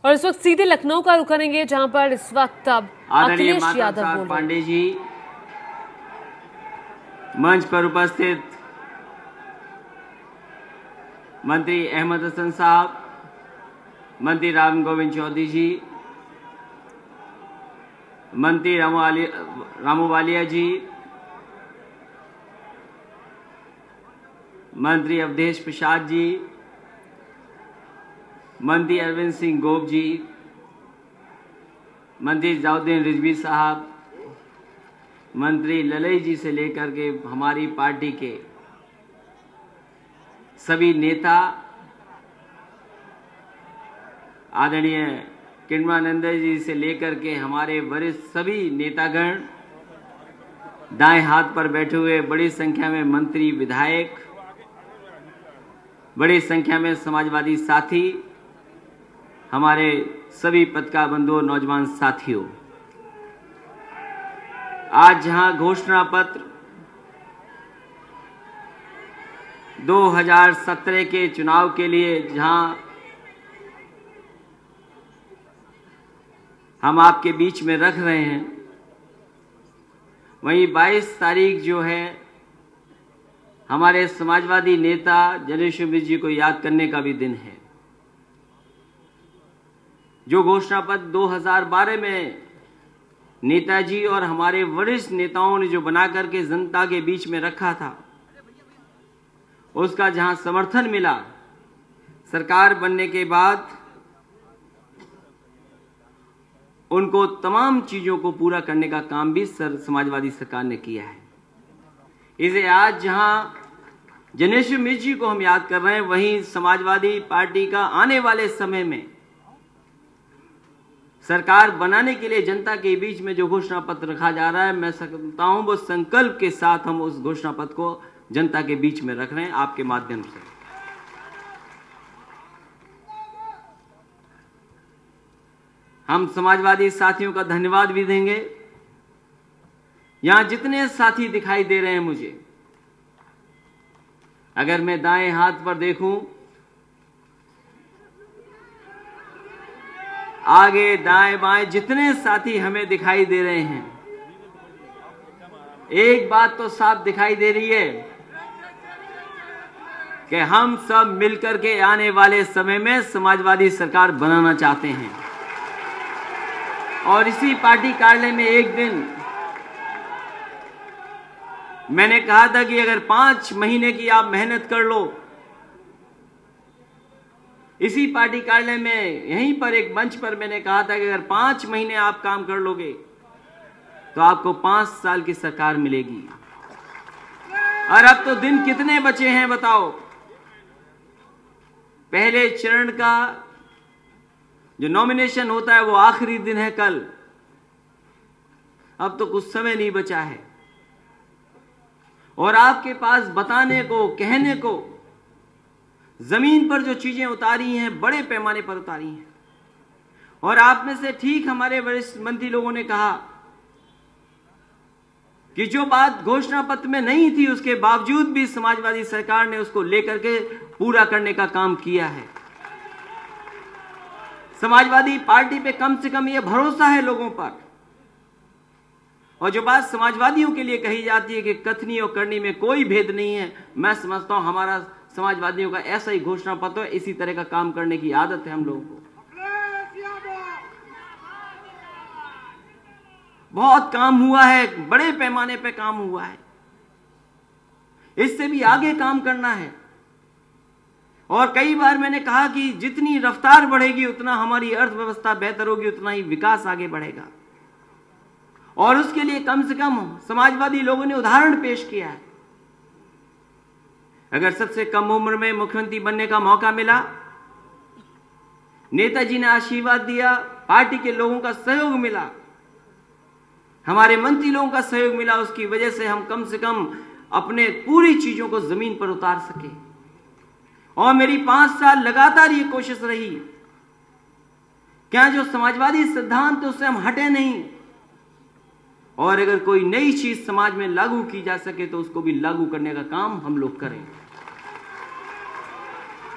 और इस वक्त सीधे लखनऊ का रुख करेंगे, जहां पर इस वक्त अब अखिलेश यादव बोल रहे हैं। पांडे जी, मंच पर उपस्थित मंत्री अहमद हसन साहब, मंत्री राम गोविंद चौधरी जी, मंत्री रामू वालिया जी, मंत्री अवधेश प्रसाद जी, मंत्री अरविंद सिंह गोप जी, मंत्री जाउद्दीन रिजवी साहब, मंत्री ललई जी से लेकर के हमारी पार्टी के सभी नेता, आदरणीय किन्मानंद जी से लेकर के हमारे वरिष्ठ सभी नेतागण, दाएं हाथ पर बैठे हुए बड़ी संख्या में मंत्री, विधायक, बड़ी संख्या में समाजवादी साथी, हमारे सभी पत्रकार बंधुओं, नौजवान साथियों, आज जहां घोषणा पत्र 2017 के चुनाव के लिए जहां हम आपके बीच में रख रहे हैं, वहीं 22 तारीख जो है हमारे समाजवादी नेता जनेश्वर मिश्र जी को याद करने का भी दिन है। जो घोषणा पत्र 2012 में नेताजी और हमारे वरिष्ठ नेताओं ने जो बना करके जनता के बीच में रखा था, उसका जहां समर्थन मिला, सरकार बनने के बाद उनको तमाम चीजों को पूरा करने का काम भी समाजवादी सरकार ने किया है। इसे आज जहां जनेश्वर मिश्र जी को हम याद कर रहे हैं, वहीं समाजवादी पार्टी का आने वाले समय में सरकार बनाने के लिए जनता के बीच में जो घोषणा पत्र रखा जा रहा है, मैं समझता हूं वो संकल्प के साथ हम उस घोषणा पत्र को जनता के बीच में रख रहे हैं आपके माध्यम से। हम समाजवादी साथियों का धन्यवाद भी देंगे। यहां जितने साथी दिखाई दे रहे हैं मुझे, अगर मैं दाएं हाथ पर देखूं, आगे दाएं बाएं जितने साथी हमें दिखाई दे रहे हैं, एक बात तो साफ दिखाई दे रही है कि हम सब मिलकर के आने वाले समय में समाजवादी सरकार बनाना चाहते हैं। और इसी पार्टी कार्यालय में एक दिन मैंने कहा था कि अगर 5 महीने की आप मेहनत कर लो, इसी पार्टी कार्यालय में यहीं पर एक मंच पर मैंने कहा था कि अगर 5 महीने आप काम कर लोगे तो आपको 5 साल की सरकार मिलेगी। और अब तो दिन कितने बचे हैं बताओ। पहले चरण का जो नॉमिनेशन होता है वो आखिरी दिन है कल। अब तो कुछ समय नहीं बचा है और आपके पास बताने को, कहने को, जमीन पर जो चीजें उतारी हैं बड़े पैमाने पर उतारी हैं। और आप में से ठीक हमारे वरिष्ठ मंत्री लोगों ने कहा कि जो बात घोषणा पत्र में नहीं थी उसके बावजूद भी समाजवादी सरकार ने उसको लेकर के पूरा करने का काम किया है। समाजवादी पार्टी पे कम से कम ये भरोसा है लोगों पर। और जो बात समाजवादियों के लिए कही जाती है कि कथनी और करनी में कोई भेद नहीं है, मैं समझता हूं हमारा समाजवादियों का ऐसा ही घोषणा पत्र है। इसी तरह का काम करने की आदत है हम लोगों को। बहुत काम हुआ है, बड़े पैमाने पे काम हुआ है, इससे भी आगे काम करना है। और कई बार मैंने कहा कि जितनी रफ्तार बढ़ेगी उतना हमारी अर्थव्यवस्था बेहतर होगी, उतना ही विकास आगे बढ़ेगा। और उसके लिए कम से कम समाजवादी लोगों ने उदाहरण पेश किया है। अगर सबसे कम उम्र में मुख्यमंत्री बनने का मौका मिला, नेताजी ने आशीर्वाद दिया, पार्टी के लोगों का सहयोग मिला, हमारे मंत्री लोगों का सहयोग मिला, उसकी वजह से हम कम से कम अपने पूरी चीजों को जमीन पर उतार सके। और मेरी 5 साल लगातार ये कोशिश रही, क्या जो समाजवादी सिद्धांत उससे हम हटे नहीं, और अगर कोई नई चीज समाज में लागू की जा सके तो उसको भी लागू करने का काम हम लोग करें।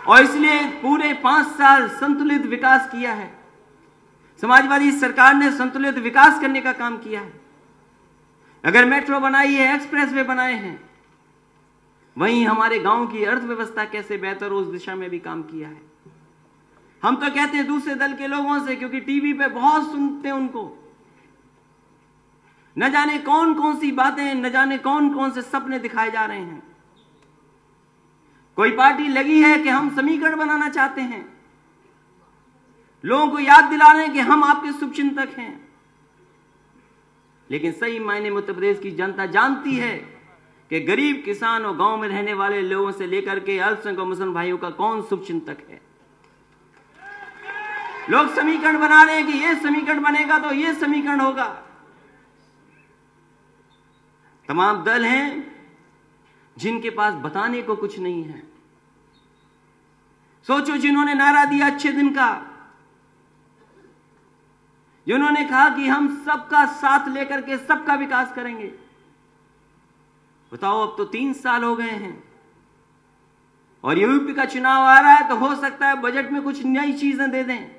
और इसलिए पूरे 5 साल संतुलित विकास किया है। समाजवादी सरकार ने संतुलित विकास करने का काम किया है। अगर मेट्रो बनाई है, एक्सप्रेस वे बनाए हैं, वहीं हमारे गांव की अर्थव्यवस्था कैसे बेहतर हो उस दिशा में भी काम किया है। हम तो कहते हैं दूसरे दल के लोगों से, क्योंकि टीवी पे बहुत सुनते हैं उनको, न जाने कौन कौन सी बातें, न जाने कौन कौन से सपने दिखाए जा रहे हैं। कोई पार्टी लगी है कि हम समीकरण बनाना चाहते हैं, लोगों को याद दिला रहे हैं कि हम आपके शुभचिंतक हैं। लेकिन सही मायने में उत्तर प्रदेश की जनता जानती है कि गरीब किसान और गांव में रहने वाले लोगों से लेकर के अल्पसंख्यक मुसलमान भाइयों का कौन शुभचिंतक है। लोग समीकरण बना रहे हैं कि ये समीकरण बनेगा तो ये समीकरण होगा। तमाम दल हैं जिनके पास बताने को कुछ नहीं है। सोचो, जिन्होंने नारा दिया अच्छे दिन का, जिन्होंने कहा कि हम सबका साथ लेकर के सबका विकास करेंगे, बताओ अब तो 3 साल हो गए हैं और यूपी का चुनाव आ रहा है, तो हो सकता है बजट में कुछ नई चीजें दे दें।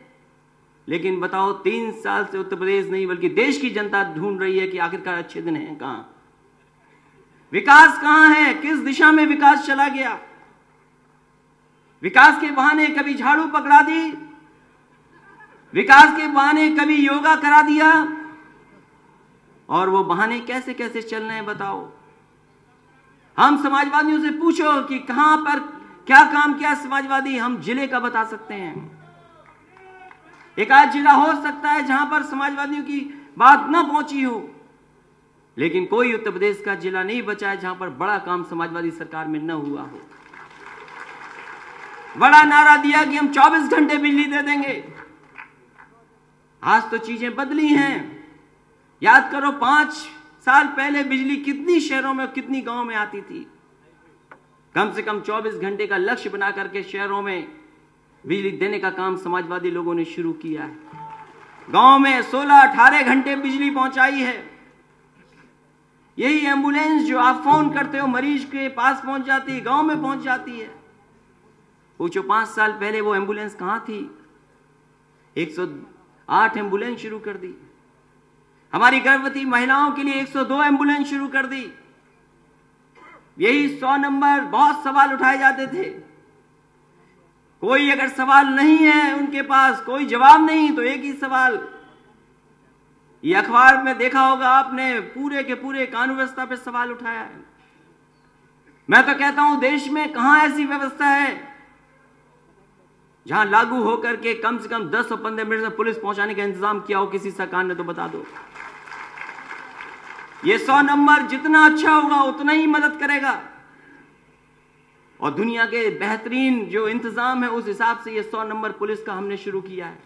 लेकिन बताओ 3 साल से उत्तर प्रदेश नहीं बल्कि देश की जनता ढूंढ रही है कि आखिरकार अच्छे दिन हैं कहां, विकास कहां है, किस दिशा में विकास चला गया। विकास के बहाने कभी झाड़ू पकड़ा दी, विकास के बहाने कभी योगा करा दिया, और वो बहाने कैसे कैसे चल रहे हैं बताओ। हम समाजवादियों से पूछो कि कहां पर क्या काम किया समाजवादी, हम जिले का बता सकते हैं। एक आध जिला हो सकता है जहां पर समाजवादियों की बात ना पहुंची हो, लेकिन कोई उत्तर प्रदेश का जिला नहीं बचा है जहां पर बड़ा काम समाजवादी सरकार में न हुआ हो। बड़ा नारा दिया कि हम 24 घंटे बिजली दे देंगे। आज तो चीजें बदली हैं। याद करो 5 साल पहले बिजली कितनी शहरों में, कितनी गांव में आती थी। कम से कम 24 घंटे का लक्ष्य बना करके शहरों में बिजली देने का काम समाजवादी लोगों ने शुरू किया है। गांव में 16-18 घंटे बिजली पहुंचाई है। यही एम्बुलेंस जो आप फोन करते हो मरीज के पास पहुंच जाती है, गांव में पहुंच जाती है। पूछो 5 साल पहले वो एम्बुलेंस कहां थी। 108 एम्बुलेंस शुरू कर दी। हमारी गर्भवती महिलाओं के लिए 102 एम्बुलेंस शुरू कर दी। यही 100 नंबर, बहुत सवाल उठाए जाते थे। कोई अगर सवाल नहीं है उनके पास, कोई जवाब नहीं, तो एक ही सवाल, ये अखबार में देखा होगा आपने, पूरे के पूरे कानून व्यवस्था पे सवाल उठाया है। मैं तो कहता हूं देश में कहां ऐसी व्यवस्था है जहां लागू होकर के कम से कम 10 और 15 मिनट में पुलिस पहुंचाने का इंतजाम किया हो किसी सरकार ने, तो बता दो। ये 100 नंबर जितना अच्छा होगा उतना ही मदद करेगा, और दुनिया के बेहतरीन जो इंतजाम है उस हिसाब से ये 100 नंबर पुलिस का हमने शुरू किया है।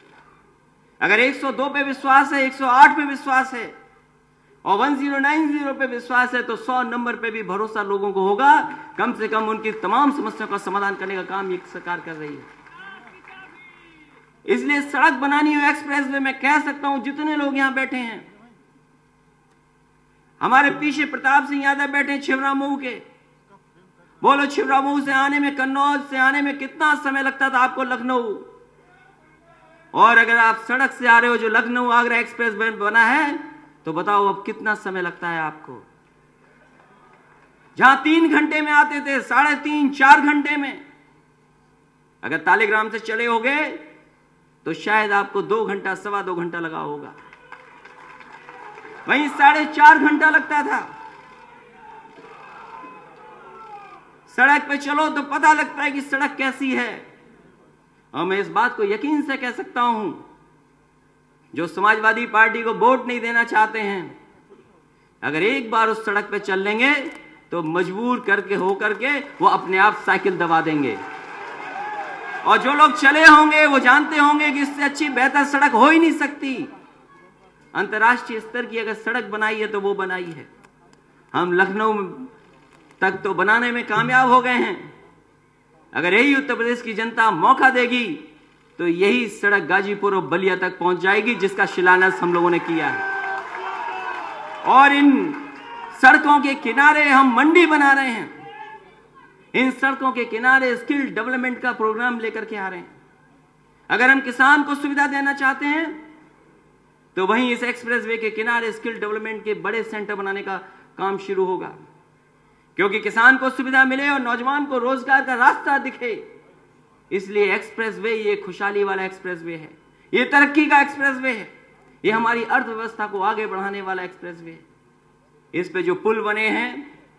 अगर 102 पे विश्वास है, 108 पे विश्वास है और 1090 पे विश्वास है, तो 100 नंबर पे भी भरोसा लोगों को होगा। कम से कम उनकी तमाम समस्याओं का समाधान करने का काम ये सरकार कर रही है। इसलिए सड़क बनानी हो, एक्सप्रेस वे, मैं कह सकता हूं जितने लोग यहां बैठे हैं, हमारे पीछे प्रताप सिंह यादव बैठे हैं छिबरामऊ के, बोलो छिबरामऊ से आने में, कन्नौज से आने में कितना समय लगता था आपको लखनऊ, और अगर आप सड़क से आ रहे हो जो लखनऊ आगरा एक्सप्रेस वे बना है, तो बताओ अब कितना समय लगता है आपको। जहां 3 घंटे में आते थे, 3.5-4 घंटे में, अगर तालिग्राम से चले होगे तो शायद आपको 2 घंटा, 2.25 घंटा लगा होगा। वहीं 4.5 घंटा लगता था। सड़क पे चलो तो पता लगता है कि सड़क कैसी है। और मैं इस बात को यकीन से कह सकता हूं, जो समाजवादी पार्टी को वोट नहीं देना चाहते हैं, अगर एक बार उस सड़क पे चल लेंगे तो मजबूर करके होकर के वो अपने आप साइकिल दबा देंगे। और जो लोग चले होंगे वो जानते होंगे कि इससे अच्छी बेहतर सड़क हो ही नहीं सकती। अंतर्राष्ट्रीय स्तर की अगर सड़क बनाई है तो वो बनाई है। हम लखनऊ तक तो बनाने में कामयाब हो गए हैं। अगर यही उत्तर प्रदेश की जनता मौका देगी तो यही सड़क गाजीपुर और बलिया तक पहुंच जाएगी, जिसका शिलान्यास हम लोगों ने किया है। और इन सड़कों के किनारे हम मंडी बना रहे हैं। इन सड़कों के किनारे स्किल डेवलपमेंट का प्रोग्राम लेकर के आ रहे हैं। अगर हम किसान को सुविधा देना चाहते हैं तो वहीं इस एक्सप्रेसवे के किनारे स्किल डेवलपमेंट के बड़े सेंटर बनाने का काम शुरू होगा, क्योंकि किसान को सुविधा मिले और नौजवान को रोजगार का रास्ता दिखे। इसलिए एक्सप्रेसवे ये खुशहाली वाला एक्सप्रेसवे है, ये तरक्की का एक्सप्रेसवे है, ये हमारी अर्थव्यवस्था को आगे बढ़ाने वाला एक्सप्रेसवे है। इस पे जो पुल बने हैं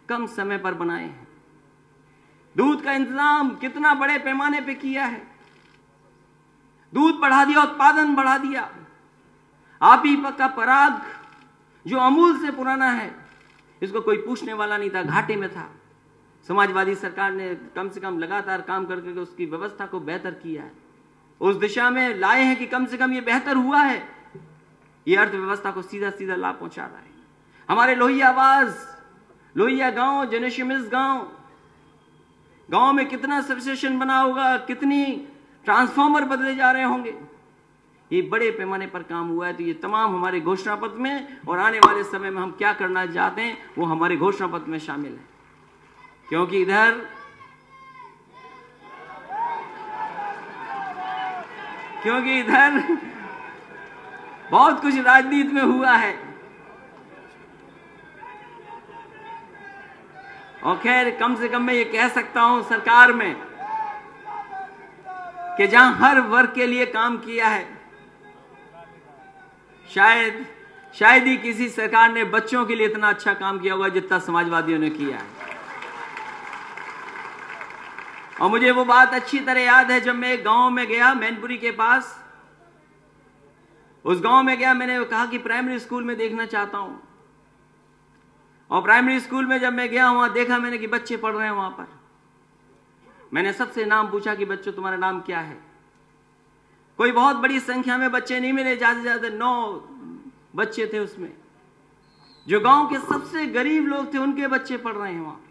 कम समय पर बनाए हैं। दूध का इंतजाम कितना बड़े पैमाने पे किया है, दूध बढ़ा दिया, उत्पादन बढ़ा दिया। आप ही का पराग जो अमूल से पुराना है, इसको कोई पूछने वाला नहीं था, घाटे में था। समाजवादी सरकार ने कम से कम लगातार काम करके उसकी व्यवस्था को बेहतर किया है, उस दिशा में लाए हैं कि कम से कम ये बेहतर हुआ है, ये अर्थव्यवस्था को सीधा सीधा लाभ पहुंचा रहा है। हमारे लोहिया गांव, जेनेशिमिस गांव में कितना सबस्टेशन बना होगा, कितनी ट्रांसफार्मर बदले जा रहे होंगे, ये बड़े पैमाने पर काम हुआ है। तो ये तमाम हमारे घोषणा पत्र में और आने वाले समय में हम क्या करना चाहते हैं वो हमारे घोषणा पत्र में शामिल है। क्योंकि इधर बहुत कुछ राजनीति में हुआ है। और खैर कम से कम मैं ये कह सकता हूं सरकार में कि जहां हर वर्ग के लिए काम किया है, शायद ही किसी सरकार ने बच्चों के लिए इतना अच्छा काम किया होगा जितना समाजवादियों ने किया है। और मुझे वो बात अच्छी तरह याद है, जब मैं एक गांव में गया मैनपुरी के पास, उस गांव में गया, मैंने कहा कि प्राइमरी स्कूल में देखना चाहता हूं। और प्राइमरी स्कूल में जब मैं गया, वहां देखा मैंने कि बच्चे पढ़ रहे हैं वहां पर। मैंने सबसे नाम पूछा कि बच्चों तुम्हारा नाम क्या है। कोई बहुत बड़ी संख्या में बच्चे नहीं मिले, ज्यादा से ज्यादा 9 बच्चे थे उसमें। जो गांव के सबसे गरीब लोग थे उनके बच्चे पढ़ रहे हैं वहां पे,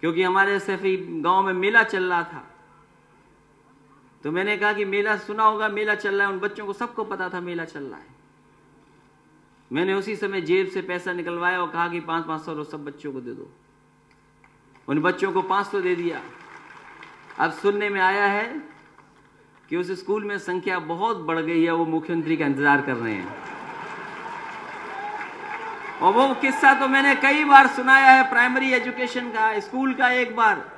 क्योंकि हमारे सैफी गांव में मेला चल रहा था। तो मैंने कहा कि मेला सुना होगा, मेला चल रहा है, उन बच्चों को सबको पता था मेला चल रहा है। मैंने उसी समय जेब से पैसा निकलवाया और कहा कि 500 सब बच्चों को दे दो। उन बच्चों को 500 दे दिया। अब सुनने में आया है कि उस स्कूल में संख्या बहुत बढ़ गई है, वो मुख्यमंत्री का इंतजार कर रहे हैं। और वो किस्सा तो मैंने कई बार सुनाया है प्राइमरी एजुकेशन का, स्कूल का। एक बार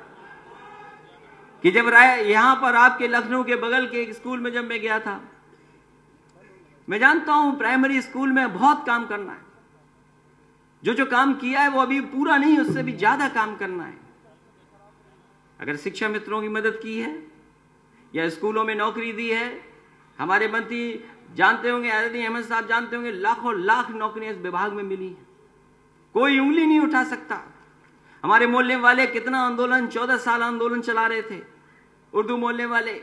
कि जब यहां पर आपके लखनऊ के बगल के एक स्कूल में जब मैं गया था, मैं जानता हूं प्राइमरी स्कूल में बहुत काम करना है। जो काम किया है वो अभी पूरा नहीं, उससे भी ज्यादा काम करना है। अगर शिक्षा मित्रों की मदद की है या स्कूलों में नौकरी दी है, हमारे मंत्री जानते होंगे, आदरणीय अहमद साहब जानते होंगे, लाखों लाख नौकरियां इस विभाग में मिली हैं, कोई उंगली नहीं उठा सकता। हमारे मोहल्ले वाले कितना आंदोलन, 14 साल आंदोलन चला रहे थे, उर्दू मोहल्ले वाले।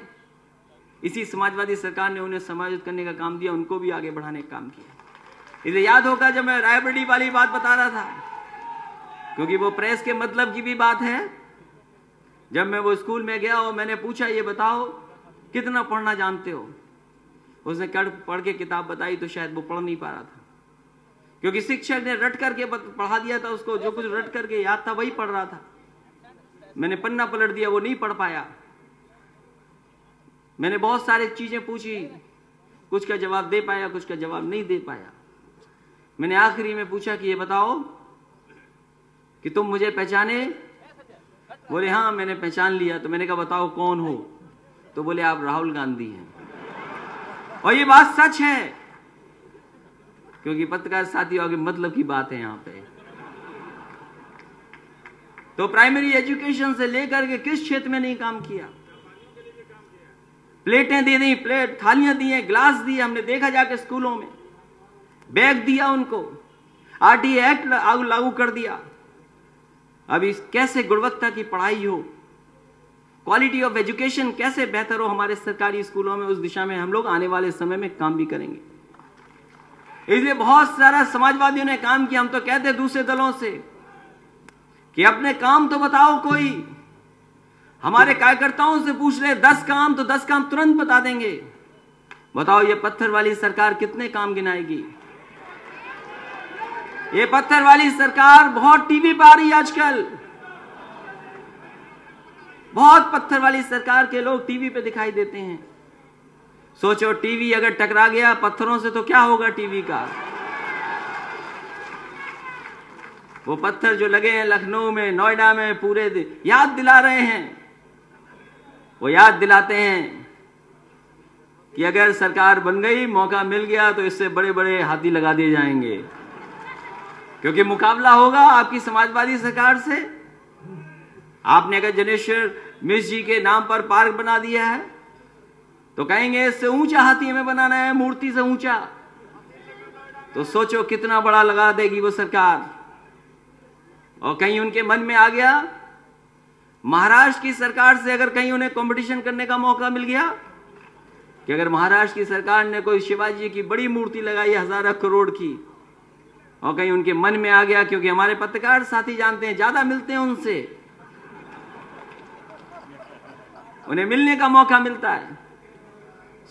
इसी समाजवादी सरकार ने उन्हें समायोजित करने का काम दिया, उनको भी आगे बढ़ाने का काम किया। इसे याद होगा जब मैं रायबरेली वाली बात बता रहा था, क्योंकि वो प्रेस के मतलब की भी बात है। जब मैं वो स्कूल में गया और मैंने पूछा ये बताओ कितना पढ़ना जानते हो, उसने पढ़ के किताब बताई तो शायद वो पढ़ नहीं पा रहा था, क्योंकि शिक्षक ने रट करके पढ़ा दिया था उसको, जो कुछ रट करके याद था वही पढ़ रहा था। मैंने पन्ना पलट दिया, वो नहीं पढ़ पाया। मैंने बहुत सारी चीजें पूछी, कुछ का जवाब दे पाया, कुछ का जवाब नहीं दे पाया। मैंने आखिरी में पूछा कि ये बताओ कि तुम मुझे पहचाने? बोले हाँ मैंने पहचान लिया। तो मैंने कहा बताओ कौन हो? तो बोले आप राहुल गांधी हैं। और ये बात सच है, क्योंकि पत्रकार साथियों आगे मतलब की बात है यहां पे। तो प्राइमरी एजुकेशन से लेकर के किस क्षेत्र में नहीं काम किया। प्लेटें दे दी, थालियां दी हैं, ग्लास दिए, हमने देखा जाके स्कूलों में, बैग दिया उनको, आरटीए एक्ट लागू कर दिया। अभी कैसे गुणवत्ता की पढ़ाई हो, क्वालिटी ऑफ एजुकेशन कैसे बेहतर हो हमारे सरकारी स्कूलों में, उस दिशा में हम लोग आने वाले समय में काम भी करेंगे। इसलिए बहुत सारा समाजवादियों ने काम किया। हम तो कहते दूसरे दलों से कि अपने काम तो बताओ कोई। हमारे कार्यकर्ताओं से पूछ रहे 10 काम, तो 10 काम तुरंत बता देंगे। बताओ ये पत्थर वाली सरकार कितने काम गिनाएगी? ये पत्थर वाली सरकार बहुत टीवी पे आ रही है आजकल, बहुत पत्थर वाली सरकार के लोग टीवी पे दिखाई देते हैं। सोचो टीवी अगर टकरा गया पत्थरों से तो क्या होगा टीवी का। वो पत्थर जो लगे हैं लखनऊ में, नोएडा में, पूरे दिन याद दिला रहे हैं। वो याद दिलाते हैं कि अगर सरकार बन गई, मौका मिल गया तो इससे बड़े बड़े हाथी लगा दिए जाएंगे, क्योंकि मुकाबला होगा आपकी समाजवादी सरकार से। आपने अगर जनेश्वर मिश्र जी के नाम पर पार्क बना दिया है तो कहेंगे इससे ऊंचा हाथी हमें बनाना है, मूर्ति से ऊंचा। तो सोचो कितना बड़ा लगा देगी वो सरकार। और कहीं उनके मन में आ गया महाराष्ट्र की सरकार से अगर कहीं उन्हें कंपटीशन करने का मौका मिल गया कि अगर महाराष्ट्र की सरकार ने कोई शिवाजी की बड़ी मूर्ति लगाई 1000 करोड़ की, और कहीं उनके मन में आ गया, क्योंकि हमारे पत्रकार साथी जानते हैं ज्यादा मिलते हैं उनसे, उन्हें मिलने का मौका मिलता है।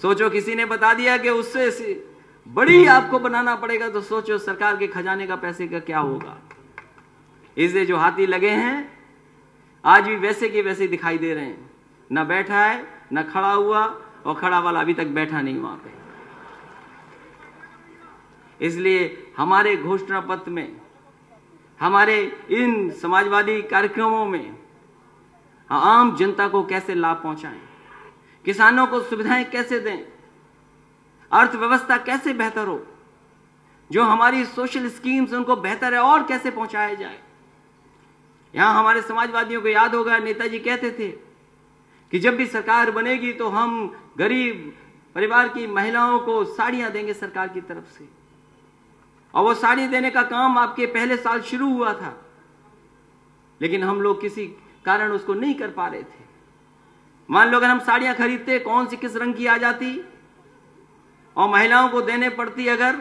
सोचो किसी ने बता दिया कि उससे बड़ी आपको बनाना पड़ेगा, तो सोचो सरकार के खजाने का पैसे का क्या होगा। इसलिए जो हाथी लगे हैं आज भी वैसे के वैसे दिखाई दे रहे हैं, न बैठा है न खड़ा हुआ, और खड़ा वाला अभी तक बैठा नहीं वहां पे। इसलिए हमारे घोषणा पत्र में, हमारे इन समाजवादी कार्यक्रमों में आम जनता को कैसे लाभ पहुंचाएं, किसानों को सुविधाएं कैसे दें, अर्थव्यवस्था कैसे बेहतर हो, जो हमारी सोशल स्कीम्स उनको बेहतर है और कैसे पहुंचाया जाए। यहां हमारे समाजवादियों को याद होगा नेताजी कहते थे कि जब भी सरकार बनेगी तो हम गरीब परिवार की महिलाओं को साड़ियां देंगे सरकार की तरफ से। और वो साड़ी देने का काम आपके पहले साल शुरू हुआ था, लेकिन हम लोग किसी कारण उसको नहीं कर पा रहे थे। मान लो अगर हम साड़ियां खरीदते, कौन सी किस रंग की आ जाती और महिलाओं को देने पड़ती अगर,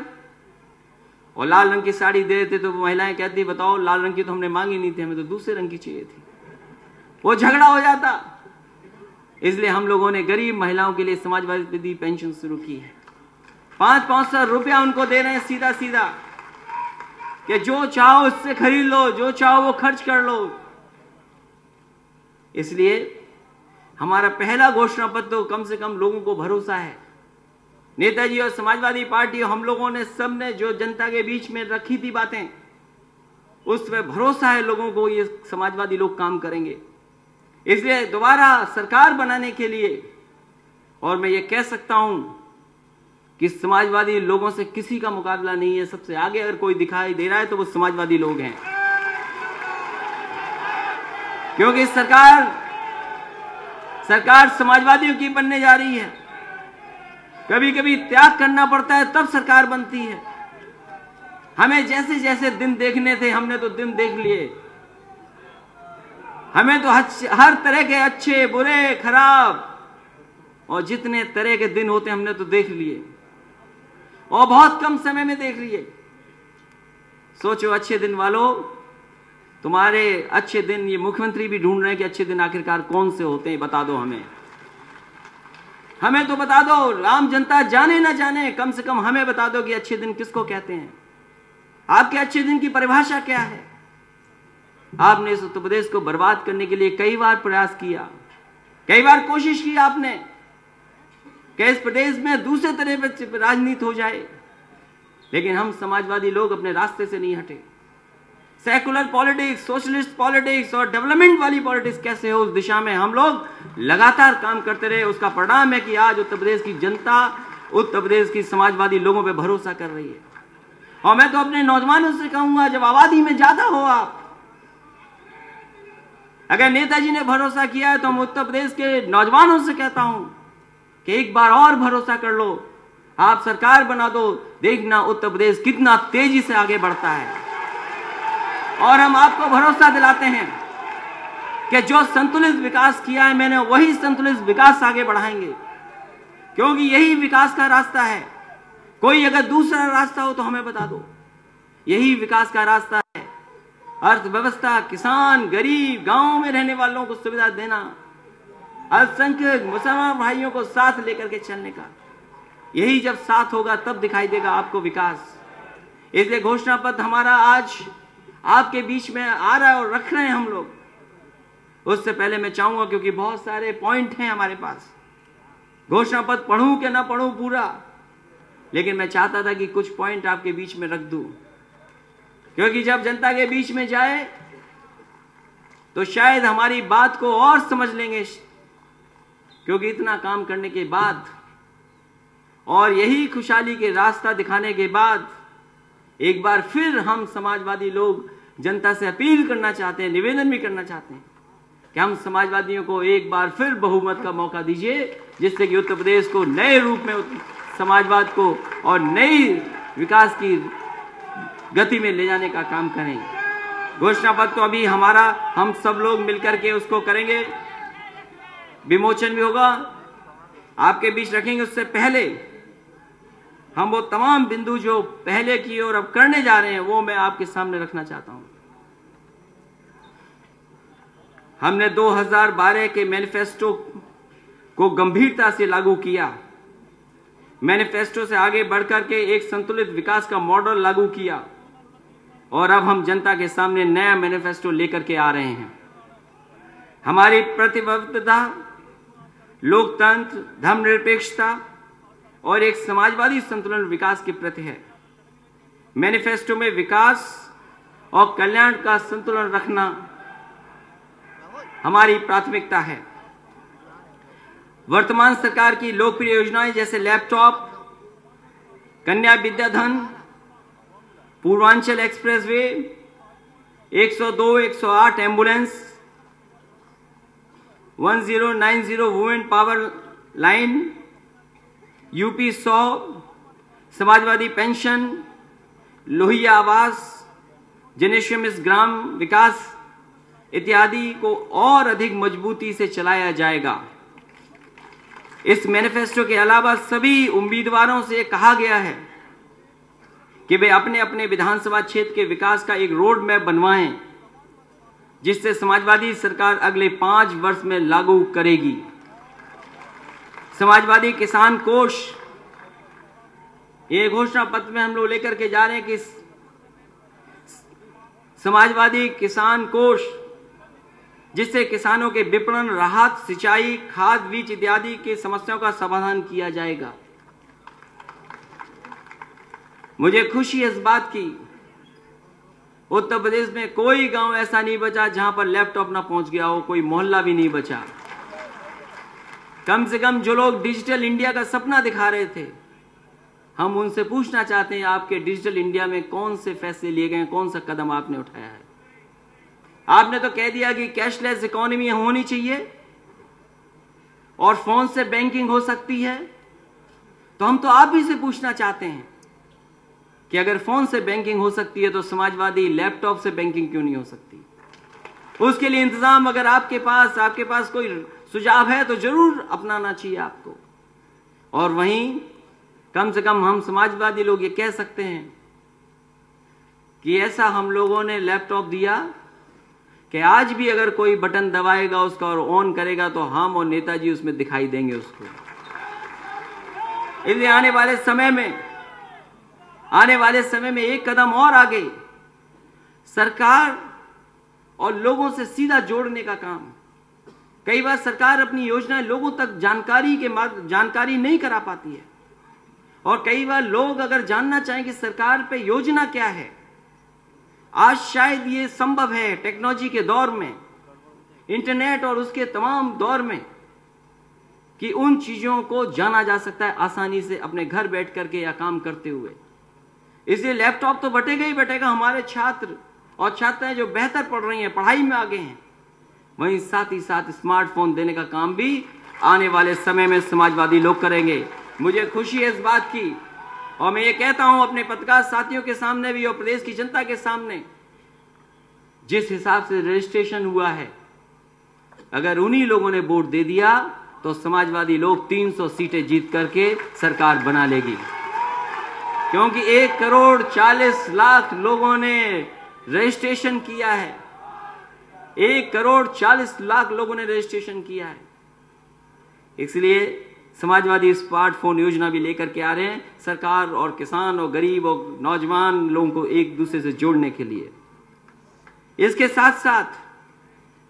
और लाल रंग की साड़ी दे देते तो महिलाएं कहती बताओ लाल रंग की तो हमने मांगी नहीं थी, हमें तो दूसरे रंग की चाहिए थी। वो झगड़ा हो जाता। इसलिए हम लोगों ने गरीब महिलाओं के लिए समाजवादी पेंशन शुरू की है। 500 रुपया उनको दे रहे हैं सीधा सीधा, कि जो चाहो उससे खरीद लो, जो चाहो वो खर्च कर लो। इसलिए हमारा पहला घोषणा पत्र तो कम से कम लोगों को भरोसा है। नेताजी और समाजवादी पार्टी हम लोगों ने सबने जो जनता के बीच में रखी थी बातें, उसमें भरोसा है लोगों को, ये समाजवादी लोग काम करेंगे। इसलिए दोबारा सरकार बनाने के लिए, और मैं ये कह सकता हूं कि समाजवादी लोगों से किसी का मुकाबला नहीं है। सबसे आगे अगर कोई दिखाई दे रहा है तो वो समाजवादी लोग हैं, क्योंकि सरकार समाजवादियों की बनने जा रही है। कभी कभी त्याग करना पड़ता है तब सरकार बनती है। हमें जैसे जैसे दिन देखने थे हमने तो दिन देख लिए। हमें तो हर तरह के अच्छे बुरे खराब और जितने तरह के दिन होते हमने तो देख लिए, और बहुत कम समय में देख लिए। सोचो अच्छे दिन वालों, तुम्हारे अच्छे दिन, ये मुख्यमंत्री भी ढूंढ रहे हैं कि अच्छे दिन आखिरकार कौन से होते हैं, बता दो हमें तो बता दो। आम जनता जाने ना जाने, कम से कम हमें बता दो कि अच्छे दिन किसको कहते हैं। आपके अच्छे दिन की परिभाषा क्या है। आपने इस उत्तर प्रदेश को बर्बाद करने के लिए कई बार प्रयास किया, कई बार कोशिश की आपने कि इस प्रदेश में दूसरे तरह पर राजनीति हो जाए, लेकिन हम समाजवादी लोग अपने रास्ते से नहीं हटे। सेकुलर पॉलिटिक्स, सोशलिस्ट पॉलिटिक्स और डेवलपमेंट वाली पॉलिटिक्स कैसे हो, उस दिशा में हम लोग लगातार काम करते रहे। उसका परिणाम है कि आज उत्तर प्रदेश की जनता, उत्तर प्रदेश की समाजवादी लोगों पे भरोसा कर रही है। और मैं तो अपने नौजवानों से कहूंगा, जब आबादी में ज्यादा हो आप, अगर नेताजी ने भरोसा किया है तो मैं उत्तर प्रदेश के नौजवानों से कहता हूं कि एक बार और भरोसा कर लो, आप सरकार बना दो, देखना उत्तर प्रदेश कितना तेजी से आगे बढ़ता है। और हम आपको भरोसा दिलाते हैं कि जो संतुलित विकास किया है मैंने, वही संतुलित विकास आगे बढ़ाएंगे, क्योंकि यही विकास का रास्ता है। कोई अगर दूसरा रास्ता हो तो हमें बता दो, यही विकास का रास्ता है। अर्थव्यवस्था, किसान, गरीब, गांव में रहने वालों को सुविधा देना, अल्पसंख्यक मुसलमान भाइयों को साथ लेकर के चलने का, यही जब साथ होगा तब दिखाई देगा आपको विकास। इसलिए घोषणा पत्र हमारा आज आपके बीच में आ रहा है और रख रहे हैं हम लोग। उससे पहले मैं चाहूंगा, क्योंकि बहुत सारे पॉइंट हैं हमारे पास, घोषणा पत्र पढ़ूं कि ना पढ़ूं पूरा, लेकिन मैं चाहता था कि कुछ पॉइंट आपके बीच में रख दूं, क्योंकि जब जनता के बीच में जाए तो शायद हमारी बात को और समझ लेंगे, क्योंकि इतना काम करने के बाद और यही खुशहाली के रास्ता दिखाने के बाद एक बार फिर हम समाजवादी लोग जनता से अपील करना चाहते हैं, निवेदन भी करना चाहते हैं कि हम समाजवादियों को एक बार फिर बहुमत का मौका दीजिए, जिससे कि उत्तर प्रदेश को नए रूप में समाजवाद को और नई विकास की गति में ले जाने का काम करें। घोषणा पत्र तो अभी हमारा, हम सब लोग मिलकर के उसको करेंगे, विमोचन भी होगा, आपके बीच रखेंगे। उससे पहले हम वो तमाम बिंदु जो पहले किए और अब करने जा रहे हैं वो मैं आपके सामने रखना चाहता हूं। हमने 2012 के मैनिफेस्टो को गंभीरता से लागू किया, मैनिफेस्टो से आगे बढ़कर के एक संतुलित विकास का मॉडल लागू किया, और अब हम जनता के सामने नया मैनिफेस्टो लेकर के आ रहे हैं। हमारी प्रतिबद्धता लोकतंत्र, धर्मनिरपेक्षता और एक समाजवादी संतुलन विकास के प्रति है। मैनिफेस्टो में विकास और कल्याण का संतुलन रखना हमारी प्राथमिकता है। वर्तमान सरकार की लोकप्रिय योजनाएं जैसे laptop, Kanya Vidyadhan, Purvanchal expressway, 102, 108 ambulance, 1090 women power line, UP 100, Samajwadi pension, Lohia Awas, जेनेशियमिस ग्राम विकास इत्यादि को और अधिक मजबूती से चलाया जाएगा। इस मैनिफेस्टो के अलावा सभी उम्मीदवारों से कहा गया है कि वे अपने अपने विधानसभा क्षेत्र के विकास का एक रोड मैप बनवाएं, जिससे समाजवादी सरकार अगले 5 वर्ष में लागू करेगी। समाजवादी किसान कोष, ये घोषणा पत्र में हम लोग लेकर के जा रहे हैं कि समाजवादी किसान कोष, जिससे किसानों के विपणन, राहत, सिंचाई, खाद, बीज इत्यादि की समस्याओं का समाधान किया जाएगा। मुझे खुशी इस बात की, उत्तर प्रदेश में कोई गांव ऐसा नहीं बचा जहां पर लैपटॉप ना पहुंच गया हो, कोई मोहल्ला भी नहीं बचा। कम से कम जो लोग डिजिटल इंडिया का सपना दिखा रहे थे, हम उनसे पूछना चाहते हैं आपके डिजिटल इंडिया में कौन से फैसले लिए गए, कौन सा कदम आपने उठाया है। आपने तो कह दिया कि कैशलेस इकोनॉमी होनी चाहिए और फोन से बैंकिंग हो सकती है, तो हम तो आप ही से पूछना चाहते हैं कि अगर फोन से बैंकिंग हो सकती है तो समाजवादी लैपटॉप से बैंकिंग क्यों नहीं हो सकती। उसके लिए इंतजाम अगर आपके पास कोई सुझाव है तो जरूर अपनाना चाहिए आपको। और वहीं कम से कम हम समाजवादी लोग ये कह सकते हैं कि ऐसा हम लोगों ने लैपटॉप दिया कि आज भी अगर कोई बटन दबाएगा उसका और ऑन करेगा तो हम और नेताजी उसमें दिखाई देंगे उसको। इसलिए आने वाले समय में एक कदम और आगे सरकार और लोगों से सीधा जोड़ने का काम। कई बार सरकार अपनी योजनाएं लोगों तक जानकारी नहीं करा पाती है, और कई बार लोग अगर जानना चाहें कि सरकार पे योजना क्या है, आज शायद ये संभव है टेक्नोलॉजी के दौर में, इंटरनेट और उसके तमाम दौर में, कि उन चीजों को जाना जा सकता है आसानी से अपने घर बैठ करके या काम करते हुए। इसलिए लैपटॉप तो बटेगा ही बटेगा। हमारे छात्र और छात्राएं जो बेहतर पढ़ रही हैं, पढ़ाई में आगे हैं, वहीं साथ ही साथ स्मार्टफोन देने का काम भी आने वाले समय में समाजवादी लोग करेंगे। मुझे खुशी है इस बात की, और मैं ये कहता हूं अपने पत्रकार साथियों के सामने भी और प्रदेश की जनता के सामने, जिस हिसाब से रजिस्ट्रेशन हुआ है, अगर उन्हीं लोगों ने वोट दे दिया तो समाजवादी लोग 300 सीटें जीत करके सरकार बना लेगी। क्योंकि 1,40,00,000 लोगों ने रजिस्ट्रेशन किया है, 1,40,00,000 लोगों ने रजिस्ट्रेशन किया है। इसलिए समाजवादी स्मार्टफोन योजना भी लेकर के आ रहे हैं, सरकार और किसान और गरीब और नौजवान लोगों को एक दूसरे से जोड़ने के लिए। इसके साथ साथ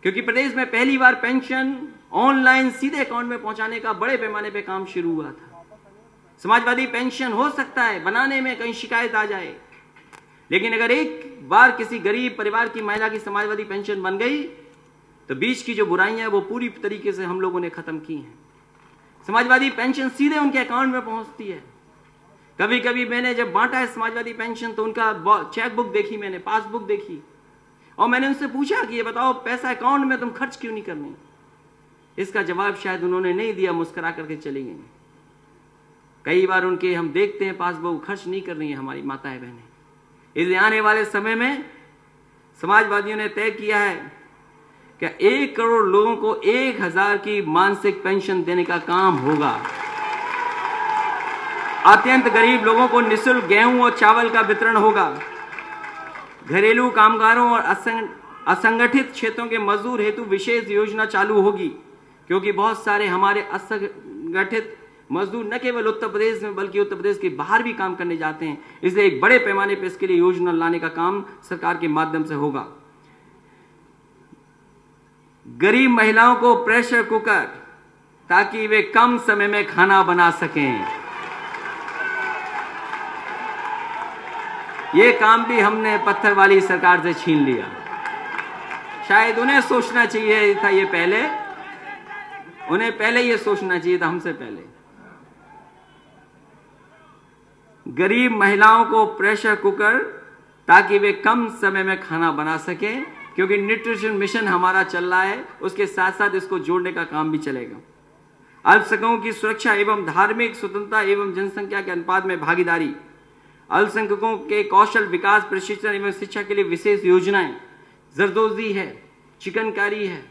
क्योंकि प्रदेश में पहली बार पेंशन ऑनलाइन सीधे अकाउंट में पहुंचाने का बड़े पैमाने पे काम शुरू हुआ था। समाजवादी पेंशन हो सकता है बनाने में कहीं शिकायत आ जाए, लेकिन अगर एक बार किसी गरीब परिवार की महिला की समाजवादी पेंशन बन गई तो बीच की जो बुराइयां हैं वो पूरी तरीके से हम लोगों ने खत्म की हैं। समाजवादी पेंशन सीधे उनके अकाउंट में पहुंचती है। कभी कभी मैंने जब बांटा है समाजवादी पेंशन तो उनका चेक बुक देखी, मैंने पासबुक देखी, और मैंने उनसे पूछा कि ये बताओ पैसा अकाउंट में तुम खर्च क्यों नहीं करने। इसका जवाब शायद उन्होंने नहीं दिया, मुस्कुरा करके चली गई। कई बार उनके हम देखते हैं पासबुक खर्च नहीं कर रही है हमारी माताएं बहनें। इसलिए आने वाले समय में समाजवादियों ने तय किया है कि 1 करोड़ लोगों को 1000 की मासिक पेंशन देने का काम होगा। अत्यंत गरीब लोगों को निःशुल्क गेहूं और चावल का वितरण होगा। घरेलू कामगारों और असंगठित क्षेत्रों के मजदूर हेतु विशेष योजना चालू होगी, क्योंकि बहुत सारे हमारे असंगठित मजदूर न केवल उत्तर प्रदेश में बल्कि उत्तर प्रदेश के बाहर भी काम करने जाते हैं। इसलिए एक बड़े पैमाने पर इसके लिए योजना लाने का काम सरकार के माध्यम से होगा। गरीब महिलाओं को प्रेशर कुकर ताकि वे कम समय में खाना बना सकें, ये काम भी हमने पत्थर वाली सरकार से छीन लिया। शायद उन्हें सोचना चाहिए था ये पहले, उन्हें पहले ये सोचना चाहिए था हमसे पहले। गरीब महिलाओं को प्रेशर कुकर ताकि वे कम समय में खाना बना सकें, क्योंकि न्यूट्रिशन मिशन हमारा चल रहा है, उसके साथ साथ इसको जोड़ने का काम भी चलेगा। अल्पसंख्यकों की सुरक्षा एवं धार्मिक स्वतंत्रता एवं जनसंख्या के अनुपात में भागीदारी, अल्पसंख्यकों के कौशल विकास प्रशिक्षण एवं शिक्षा के लिए विशेष योजनाएं, जरदोजी है, चिकनकारी है,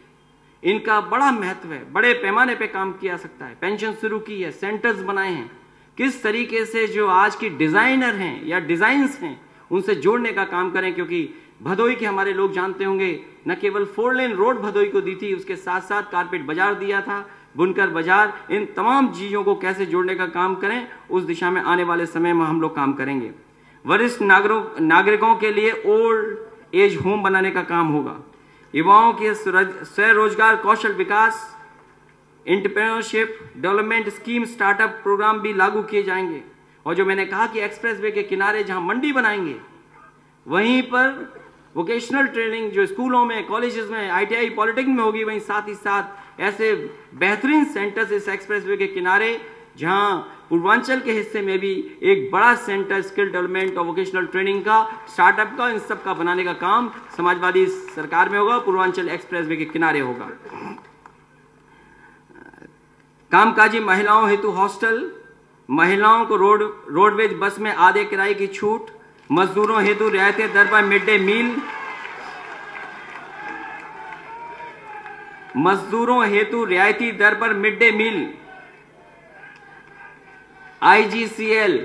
इनका बड़ा महत्व है। बड़े पैमाने पे काम किया सकता है। पेंशन शुरू की है, सेंटर्स बनाए हैं। किस तरीके से जो आज की डिजाइनर हैं या डिजाइन्स हैं उनसे जोड़ने का काम करें, क्योंकि भदोई के हमारे लोग जानते होंगे न केवल 4 लेन रोड भदोई को दी थी, उसके साथ साथ कारपेट बाजार दिया था, बुनकर बाजार। इन तमाम चीजों को कैसे जोड़ने का काम करें उस दिशा में आने वाले समय में हम लोग काम करेंगे। वरिष्ठ नागरिकों के लिए ओल्ड एज होम बनाने का काम होगा। युवाओं के स्वरोजगार, कौशल विकास, entrepreneurship development scheme, startup program भी लागू किए जाएंगे। और जो मैंने कहा कि एक्सप्रेसवे के किनारे जहां मंडी बनाएंगे वहीं पर वोकेशनल ट्रेनिंग जो स्कूलों में, कॉलेजेस में, ITI पॉलिटेक्निक में होगी, वहीं साथ ही साथ ऐसे बेहतरीन सेंटर्स इस एक्सप्रेसवे के किनारे, जहां पूर्वांचल के हिस्से में भी एक बड़ा सेंटर स्किल डेवलपमेंट और वोकेशनल ट्रेनिंग का, स्टार्टअप का, इन सब का बनाने का काम समाजवादी सरकार में होगा, पूर्वांचल एक्सप्रेसवे के किनारे होगा। कामकाजी महिलाओं हेतु हॉस्टल, महिलाओं को रोडवेज बस में आधे किराए की छूट, मजदूरों हेतु रियायती दर पर मिड डे मील, मजदूरों हेतु रियायती दर पर मिड डे मील, IGCL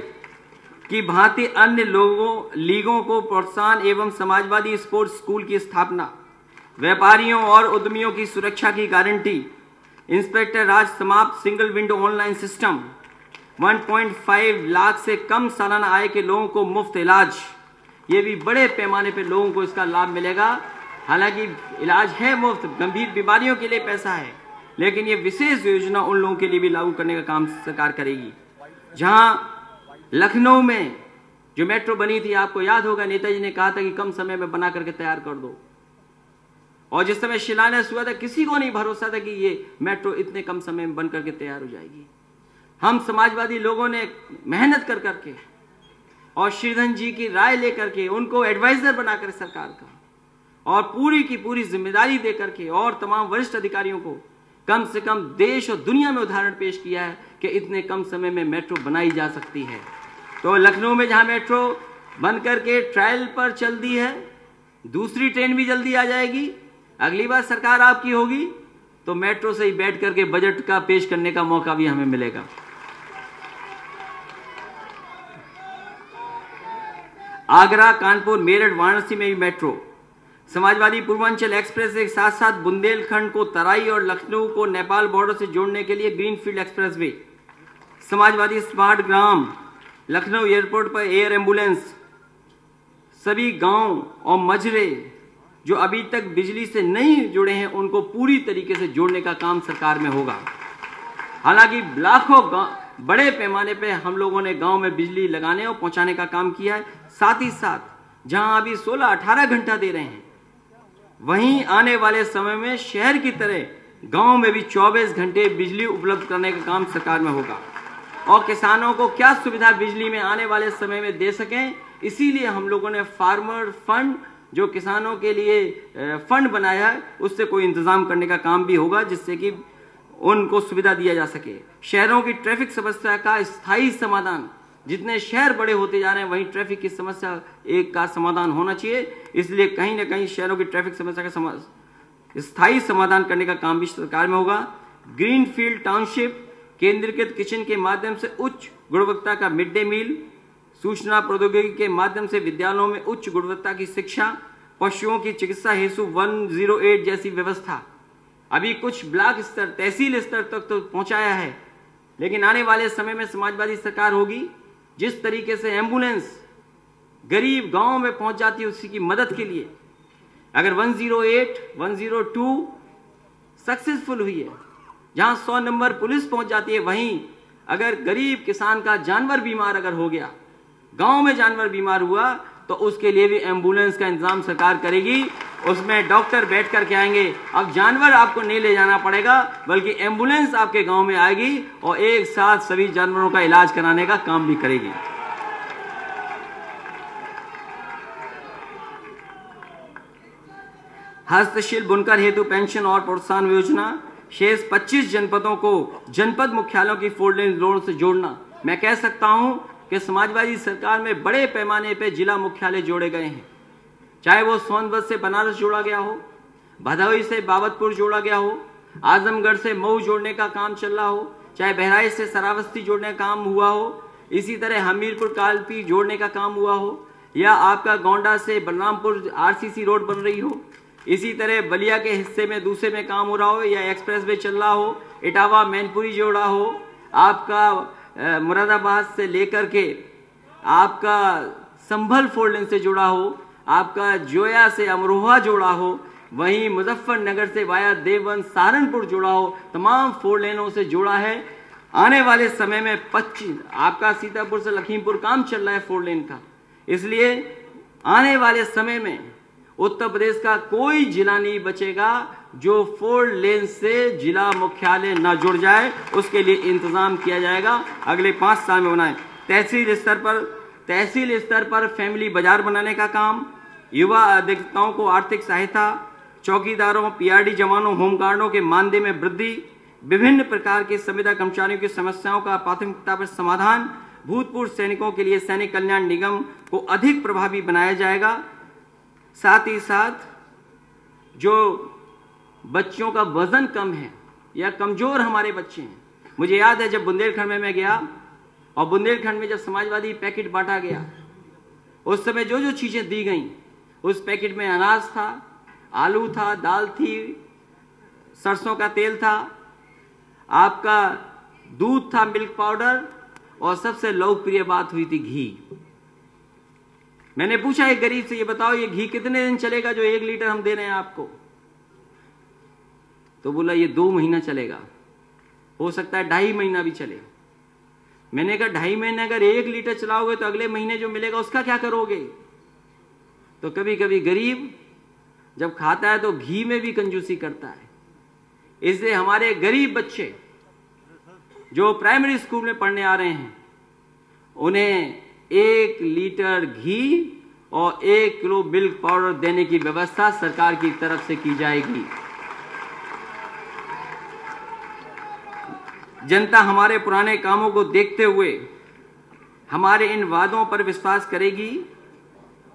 की भांति अन्य लीगों को प्रोत्साहन एवं समाजवादी स्पोर्ट्स स्कूल की स्थापना, व्यापारियों और उद्यमियों की सुरक्षा की गारंटी, इंस्पेक्टर राज समाप्त, single window online system, 1.5 lakh से कम सालाना आय के लोगों को मुफ्त इलाज। ये भी बड़े पैमाने पर लोगों को इसका लाभ मिलेगा। हालांकि इलाज है मुफ्त, गंभीर बीमारियों के लिए पैसा है, लेकिन ये विशेष योजना उन लोगों के लिए भी लागू करने का काम सरकार करेगी। जहां लखनऊ में जो मेट्रो बनी थी, आपको याद होगा नेताजी ने कहा था कि कम समय में बना करके तैयार कर दो, और जिस समय शिलान्यास हुआ था किसी को नहीं भरोसा था कि ये मेट्रो इतने कम समय में बन करके तैयार हो जाएगी। हम समाजवादी लोगों ने मेहनत कर करके और श्रीधर जी की राय लेकर के उनको एडवाइजर बनाकर सरकार का, और पूरी की पूरी जिम्मेदारी दे करके और तमाम वरिष्ठ अधिकारियों को कम से कम देश और दुनिया में उदाहरण पेश किया है कि इतने कम समय में मेट्रो बनाई जा सकती है। तो लखनऊ में जहां मेट्रो बन करके ट्रायल पर चल दी है, दूसरी ट्रेन भी जल्दी आ जाएगी। अगली बार सरकार आपकी होगी तो मेट्रो से ही बैठ करके बजट का पेश करने का मौका भी हमें मिलेगा। आगरा, कानपुर, मेरठ, वाराणसी में भी मेट्रो, समाजवादी पूर्वांचल एक्सप्रेस के साथ साथ बुंदेलखंड को तराई और लखनऊ को नेपाल बॉर्डर से जोड़ने के लिए ग्रीनफील्ड एक्सप्रेसवे, समाजवादी स्मार्ट ग्राम, लखनऊ एयरपोर्ट पर एयर एम्बुलेंस, सभी गांव और मजरे जो अभी तक बिजली से नहीं जुड़े हैं उनको पूरी तरीके से जोड़ने का काम सरकार में होगा। हालांकि लाखों बड़े पैमाने पे हम लोगों ने गांव में बिजली लगाने और पहुंचाने का काम किया है। साथ ही साथ जहां अभी 16-18 घंटा दे रहे हैं, वहीं आने वाले समय में शहर की तरह गांव में भी 24 घंटे बिजली उपलब्ध करने का काम सरकार में होगा। और किसानों को क्या सुविधा बिजली में आने वाले समय में दे सकें, इसीलिए हम लोगों ने फार्मर फंड, जो किसानों के लिए फंड बनाया है, उससे कोई इंतजाम करने का काम भी होगा जिससे कि उनको सुविधा दिया जा सके। शहरों की ट्रैफिक समस्या का स्थायी समाधान, जितने शहर बड़े होते जा रहे हैं वहीं ट्रैफिक की समस्या एक का समाधान होना चाहिए। इसलिए कहीं ना कहीं शहरों की ट्रैफिक समस्या का स्थायी समाधान करने का काम भी सरकार में होगा। ग्रीनफील्ड टाउनशिप, केंद्रीकृत किचन के माध्यम से उच्च गुणवत्ता का मिड डे मील, सूचना प्रौद्योगिकी के माध्यम से विद्यालयों में उच्च गुणवत्ता की शिक्षा, पशुओं की चिकित्सा हेतु 108 जैसी व्यवस्था अभी कुछ ब्लॉक स्तर, तहसील स्तर तक तो पहुंचाया है, लेकिन आने वाले समय में समाजवादी सरकार होगी। जिस तरीके से एम्बुलेंस गरीब गांव में पहुंच जाती है उसी की मदद के लिए, अगर 108, 102 सक्सेसफुल हुई है, जहां 100 नंबर पुलिस पहुंच जाती है, वहीं अगर गरीब किसान का जानवर बीमार अगर हो गया, गांव में जानवर बीमार हुआ, तो उसके लिए भी एम्बुलेंस का इंतजाम सरकार करेगी। उसमें डॉक्टर बैठ कर के आएंगे। अब जानवर आपको नहीं ले जाना पड़ेगा, बल्कि एम्बुलेंस आपके गांव में आएगी और एक साथ सभी जानवरों का इलाज कराने का काम भी करेगी। हस्तशिल्प बुनकर हेतु पेंशन और प्रोत्साहन योजना, शेष 25 जनपदों को जनपद मुख्यालयों की 4 लेन रोड से जोड़ना। मैं कह सकता हूं कि समाजवादी सरकार में बड़े पैमाने पे जिला मुख्यालय जोड़े गए हैं, चाहे वो सोनभद्र से बनारस जोड़ा गया हो, भदोही से बाबतपुर जोड़ा गया हो, आजमगढ़ से मऊ जोड़ने का काम चल रहा हो, चाहे बहराइच से श्रावस्ती जोड़ने का काम हुआ हो, इसी तरह हमीरपुर कालपी जोड़ने का काम हुआ हो, या आपका गोंडा से बलरामपुर RCC रोड बन रही हो, इसी तरह बलिया के हिस्से में दूसरे में काम हो रहा हो, या एक्सप्रेस वे चल रहा हो, इटावा मैनपुरी जोड़ा हो, आपका मुरादाबाद से लेकर के आपका संभल 4 लेन से जुड़ा हो, आपका जोया से अमरोहा जोड़ा हो, वहीं मुजफ्फरनगर से वाया देवबंद सहारनपुर जोड़ा हो, तमाम 4 लेनों से जोड़ा है। आने वाले समय में 25 आपका सीतापुर से लखीमपुर काम चल रहा है 4 लेन का। इसलिए आने वाले समय में उत्तर प्रदेश का कोई जिला नहीं बचेगा जो 4 लेन से जिला मुख्यालय न जुड़ जाए, उसके लिए इंतजाम किया जाएगा अगले 5 साल में बनाए। तहसील स्तर पर फैमिली बाजार बनाने का काम, युवा अधिवक्ताओं को आर्थिक सहायता, चौकीदारों, PRD जवानों, होमगार्डों के मानदेय में वृद्धि, विभिन्न प्रकार के संविदा कर्मचारियों की समस्याओं का प्राथमिकता पर समाधान, भूतपूर्व सैनिकों के लिए सैनिक कल्याण निगम को अधिक प्रभावी बनाया जाएगा। साथ ही साथ जो बच्चों का वजन कम है या कमजोर हमारे बच्चे हैं, मुझे याद है जब बुंदेलखंड में मैं गया और बुंदेलखंड में जब समाजवादी पैकेट बांटा गया, उस समय जो जो चीजें दी गई, उस पैकेट में अनाज था, आलू था, दाल थी, सरसों का तेल था, आपका दूध था, मिल्क पाउडर, और सबसे लोकप्रिय बात हुई थी घी। मैंने पूछा एक गरीब से, ये बताओ ये घी कितने दिन चलेगा जो 1 लीटर हम दे रहे हैं आपको? तो बोला ये 2 महीना चलेगा, हो सकता है 2.5 महीना भी चले। मैंने कहा 2.5 महीने अगर 1 लीटर चलाओगे तो अगले महीने जो मिलेगा उसका क्या करोगे? तो कभी कभी गरीब जब खाता है तो घी में भी कंजूसी करता है। इसलिए हमारे गरीब बच्चे जो प्राइमरी स्कूल में पढ़ने आ रहे हैं, उन्हें 1 लीटर घी और 1 किलो मिल्क पाउडर देने की व्यवस्था सरकार की तरफ से की जाएगी। जनता हमारे पुराने कामों को देखते हुए हमारे इन वादों पर विश्वास करेगी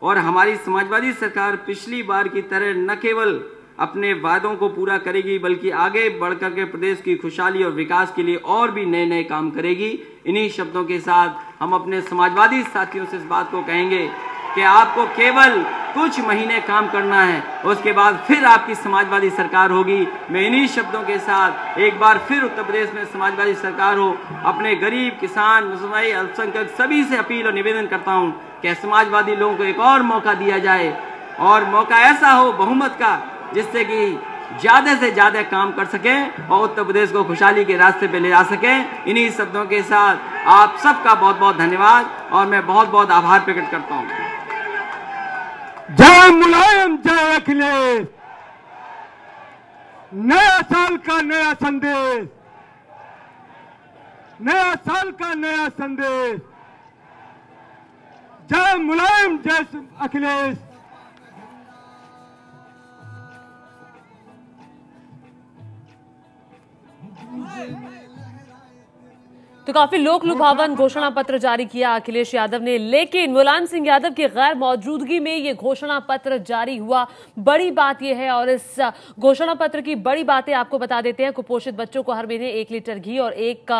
और हमारी समाजवादी सरकार पिछली बार की तरह न केवल अपने वादों को पूरा करेगी बल्कि आगे बढ़कर के प्रदेश की खुशहाली और विकास के लिए और भी नए नए काम करेगी। इन्हीं शब्दों के साथ हम अपने समाजवादी साथियों से इस बात को कहेंगे कि आपको केवल कुछ महीने काम करना है, उसके बाद फिर आपकी समाजवादी सरकार होगी। मैं इन्हीं शब्दों के साथ एक बार फिर उत्तर प्रदेश में समाजवादी सरकार हो, अपने गरीब, किसान, मुसलमान, अल्पसंख्यक सभी से अपील और निवेदन करता हूं कि समाजवादी लोगों को एक और मौका दिया जाए। और मौका ऐसा हो बहुमत का जिससे कि ज्यादा से ज्यादा काम कर सकें और उत्तर प्रदेश को खुशहाली के रास्ते पे ले जा सकें। इन्हीं शब्दों के साथ आप सबका बहुत बहुत धन्यवाद और मैं बहुत बहुत आभार प्रकट करता हूं। जय मुलायम, जय अखिलेश। नया साल का नया संदेश, नया साल का नया संदेश। जय मुलायम, जय अखिलेश। तो काफी लोक लुभावन घोषणा पत्र जारी किया अखिलेश यादव ने, लेकिन मुलायम सिंह यादव की गैर मौजूदगी में ये घोषणा पत्र जारी हुआ। बड़ी बात यह है और इस घोषणा पत्र की बड़ी बातें आपको बता देते हैं। कुपोषित बच्चों को हर महीने 1 लीटर घी और 1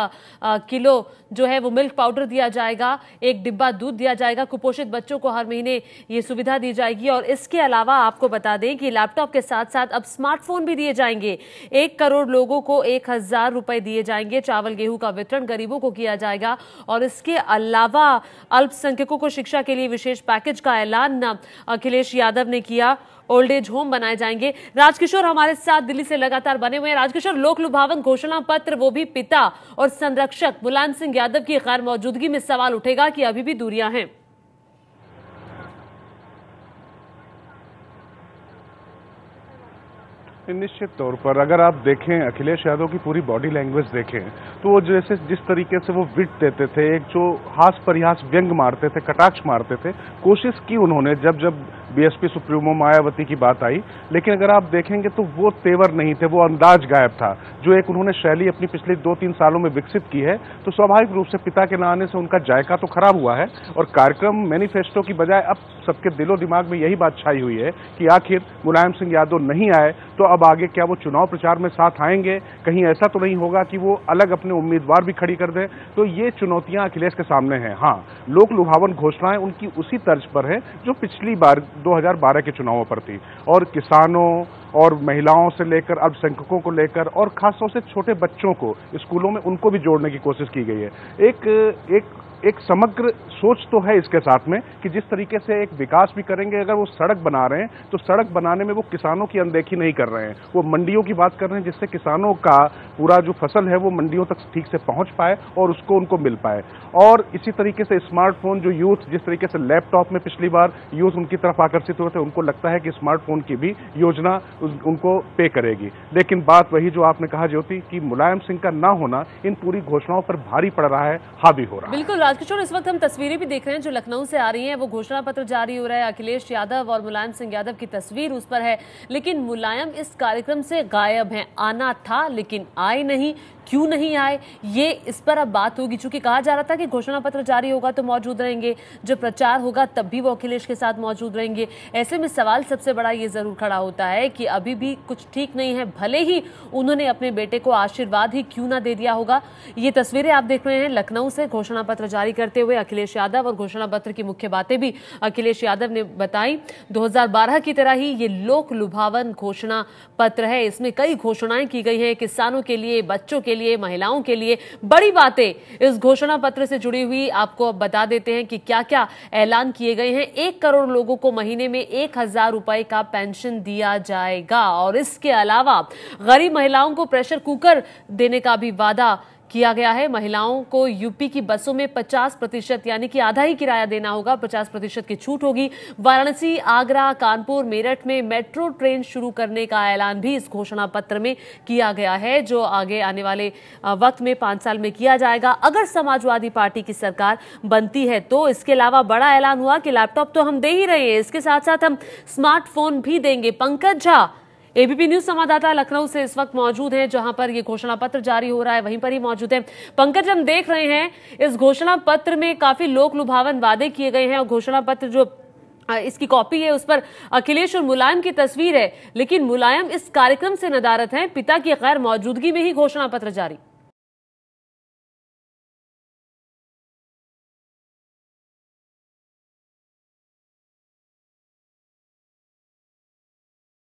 किलो जो है वो मिल्क पाउडर दिया जाएगा, 1 डिब्बा दूध दिया जाएगा। कुपोषित बच्चों को हर महीने ये सुविधा दी जाएगी और इसके अलावा आपको बता दें कि लैपटॉप के साथ साथ अब स्मार्टफोन भी दिए जाएंगे। 1 करोड़ लोगों को 1000 रुपए दिए जाएंगे। चावल गेहूं का वितरण गरीबों को किया जाएगा और इसके अलावा अल्पसंख्यकों को शिक्षा के लिए विशेष पैकेज का ऐलान अखिलेश यादव ने किया। ओल्ड एज होम बनाए जाएंगे। राजकिशोर हमारे साथ दिल्ली से लगातार बने हुए हैं। राजकिशोर, लोक लुभावन घोषणा पत्र, वो भी पिता और संरक्षक मुलायम सिंह यादव की गैर मौजूदगी में सवाल उठेगा कि अभी भी दूरियां हैं? निश्चित तौर पर अगर आप देखें अखिलेश यादव की पूरी बॉडी लैंग्वेज देखें तो वो जैसे जिस तरीके से वो विट देते थे, एक जो हास परिहास व्यंग मारते थे, कटाक्ष मारते थे, कोशिश की उन्होंने जब जब बीएसपी सुप्रीमो मायावती की बात आई, लेकिन अगर आप देखेंगे तो वो तेवर नहीं थे, वो अंदाज गायब था जो एक उन्होंने शैली अपनी पिछले 2-3 सालों में विकसित की है। तो स्वाभाविक रूप से पिता के न आने से उनका जायका तो खराब हुआ है और कार्यक्रम मैनिफेस्टो की बजाय अब सबके दिलो दिमाग में यही बात छाई हुई है कि आखिर मुलायम सिंह यादव नहीं आए तो अब आगे क्या वो चुनाव प्रचार में साथ आएंगे? कहीं ऐसा तो नहीं होगा कि वो अलग अपने उम्मीदवार भी खड़ी कर दें? तो ये चुनौतियां अखिलेश के सामने हैं। हाँ, लोक लुभावन घोषणाएं उनकी उसी तर्ज पर है जो पिछली बार 2012 के चुनावों पर थी और किसानों और महिलाओं से लेकर अल्पसंख्यकों को लेकर और खासतौर से छोटे बच्चों को स्कूलों में उनको भी जोड़ने की कोशिश की गई है। एक समग्र सोच तो है इसके साथ में कि जिस तरीके से एक विकास भी करेंगे। अगर वो सड़क बना रहे हैं तो सड़क बनाने में वो किसानों की अनदेखी नहीं कर रहे हैं, वो मंडियों की बात कर रहे हैं जिससे किसानों का पूरा जो फसल है वो मंडियों तक ठीक से पहुंच पाए और उसको उनको मिल पाए। और इसी तरीके से स्मार्टफोन, जो यूथ जिस तरीके से लैपटॉप में पिछली बार यूथ उनकी तरफ आकर्षित हुए थे, उनको लगता है कि स्मार्टफोन की भी योजना उनको पे करेगी। लेकिन बात वही जो आपने कहा ज्योति कि मुलायम सिंह का ना होना इन पूरी घोषणाओं पर भारी पड़ रहा है, हावी हो रहा है। बिल्कुल राजकिशोर, इस वक्त हम तस्वीरें भी देख रहे हैं जो लखनऊ से आ रही हैं। वो घोषणा पत्र जारी हो रहा है, अखिलेश यादव और मुलायम सिंह यादव की तस्वीर उस पर है, लेकिन मुलायम इस कार्यक्रम से गायब हैं। आना था लेकिन आए नहीं। क्यों नहीं आए, ये इस पर अब बात होगी। चूंकि कहा जा रहा था कि घोषणा पत्र जारी होगा तो मौजूद रहेंगे, जब प्रचार होगा तब भी वो अखिलेश के साथ मौजूद रहेंगे। ऐसे में सवाल सबसे बड़ा ये जरूर खड़ा होता है कि अभी भी कुछ ठीक नहीं है, भले ही उन्होंने अपने बेटे को आशीर्वाद ही क्यों ना दे दिया होगा। ये तस्वीरें आप देख रहे हैं लखनऊ से घोषणा पत्र जारी करते हुए अखिलेश यादव, और घोषणा पत्र की मुख्य बातें भी अखिलेश यादव ने बताई। 2012 की तरह ही ये लोक लुभावन घोषणा पत्र है, इसमें कई घोषणाएं की गई हैं किसानों के लिए, बच्चों के लिए, महिलाओं के लिए। बड़ी बातें इस घोषणा पत्र से जुड़ी हुई आपको अब बता देते हैं कि क्या क्या ऐलान किए गए हैं। 1 करोड़ लोगों को महीने में 1000 रुपए का पेंशन दिया जाएगा और इसके अलावा गरीब महिलाओं को प्रेशर कुकर देने का भी वादा किया गया है। महिलाओं को यूपी की बसों में 50% यानी कि आधा ही किराया देना होगा, 50% की छूट होगी। वाराणसी, आगरा, कानपुर, मेरठ में मेट्रो ट्रेन शुरू करने का ऐलान भी इस घोषणा पत्र में किया गया है, जो आगे आने वाले वक्त में 5 साल में किया जाएगा अगर समाजवादी पार्टी की सरकार बनती है तो। इसके अलावा बड़ा ऐलान हुआ कि लैपटॉप तो हम दे ही रहे हैं, इसके साथ साथ हम स्मार्टफोन भी देंगे। पंकज झा एबीपी न्यूज संवाददाता लखनऊ से इस वक्त मौजूद हैं, जहां पर ये घोषणा पत्र जारी हो रहा है वहीं पर ही मौजूद है। पंकज, हम देख रहे हैं इस घोषणा पत्र में काफी लोक लुभावन वादे किए गए हैं और घोषणा पत्र जो इसकी कॉपी है उस पर अखिलेश और मुलायम की तस्वीर है, लेकिन मुलायम इस कार्यक्रम से नदारत हैं, पिता की गैर मौजूदगी में ही घोषणा पत्र जारी।